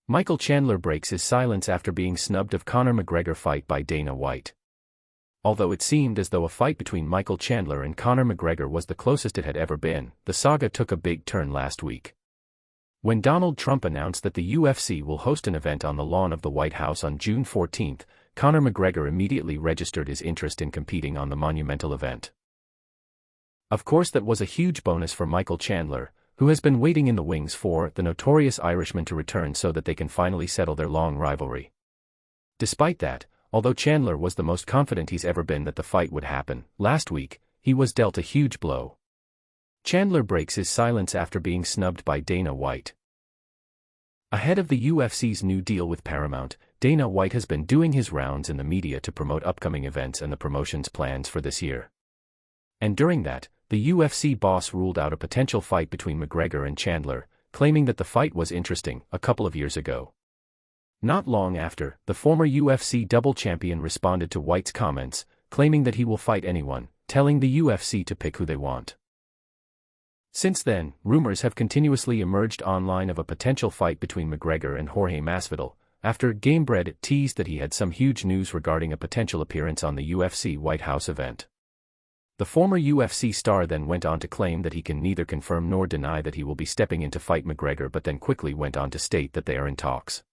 Michael Chandler breaks his silence after being snubbed of Conor McGregor fight by Dana White. Although it seemed as though a fight between Michael Chandler and Conor McGregor was the closest it had ever been, the saga took a big turn last week. When Donald Trump announced that the UFC will host an event on the lawn of the White House on June 14, Conor McGregor immediately registered his interest in competing on the monumental event. Of course, that was a huge bonus for Michael Chandler, who has been waiting in the wings for the notorious Irishman to return so that they can finally settle their long rivalry. Despite that, although Chandler was the most confident he's ever been that the fight would happen, last week, he was dealt a huge blow. Chandler breaks his silence after being snubbed by Dana White. Ahead of the UFC's new deal with Paramount, Dana White has been doing his rounds in the media to promote upcoming events and the promotion's plans for this year. And during that, the UFC boss ruled out a potential fight between McGregor and Chandler, claiming that the fight was interesting a couple of years ago. Not long after, the former UFC double champion responded to White's comments, claiming that he will fight anyone, telling the UFC to pick who they want. Since then, rumors have continuously emerged online of a potential fight between McGregor and Jorge Masvidal, after Gamebred teased that he had some huge news regarding a potential appearance on the UFC White House event. The former UFC star then went on to claim that he can neither confirm nor deny that he will be stepping in to fight McGregor, but then quickly went on to state that they are in talks.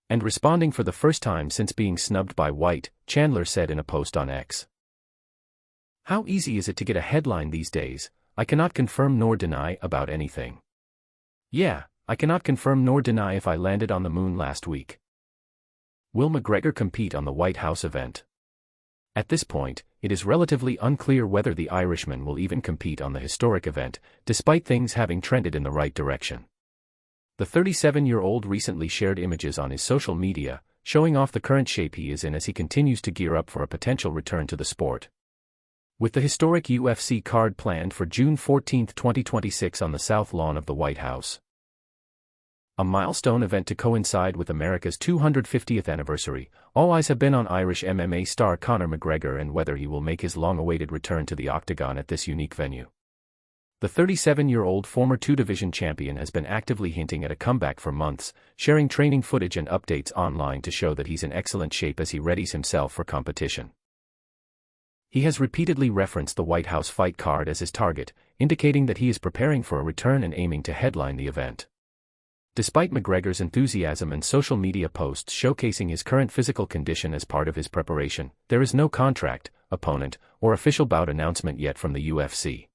And responding for the first time since being snubbed by White, Chandler said in a post on X, "How easy is it to get a headline these days? I cannot confirm nor deny about anything. Yeah, I cannot confirm nor deny if I landed on the moon last week. Will McGregor compete on the White House event? At this point, it is relatively unclear whether the Irishman will even compete on the historic event, despite things having trended in the right direction." The 37-year-old recently shared images on his social media, showing off the current shape he is in as he continues to gear up for a potential return to the sport. With the historic UFC card planned for June 14, 2026 on the South Lawn of the White House. A milestone event to coincide with America's 250th anniversary, all eyes have been on Irish MMA star Conor McGregor and whether he will make his long-awaited return to the octagon at this unique venue. The 37-year-old former two-division champion has been actively hinting at a comeback for months, sharing training footage and updates online to show that he's in excellent shape as he readies himself for competition. He has repeatedly referenced the White House fight card as his target, indicating that he is preparing for a return and aiming to headline the event. Despite McGregor's enthusiasm and social media posts showcasing his current physical condition as part of his preparation, there is no contract, opponent, or official bout announcement yet from the UFC.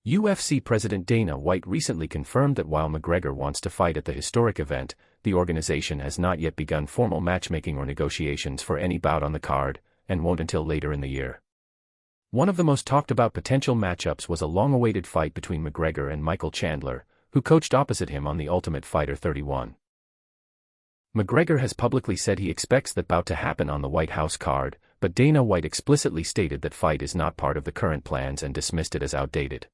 UFC President Dana White recently confirmed that while McGregor wants to fight at the historic event, the organization has not yet begun formal matchmaking or negotiations for any bout on the card, and won't until later in the year. One of the most talked about potential matchups was a long-awaited fight between McGregor and Michael Chandler, who coached opposite him on The Ultimate Fighter 31. McGregor has publicly said he expects that bout to happen on the White House card, but Dana White explicitly stated that fight is not part of the current plans and dismissed it as outdated.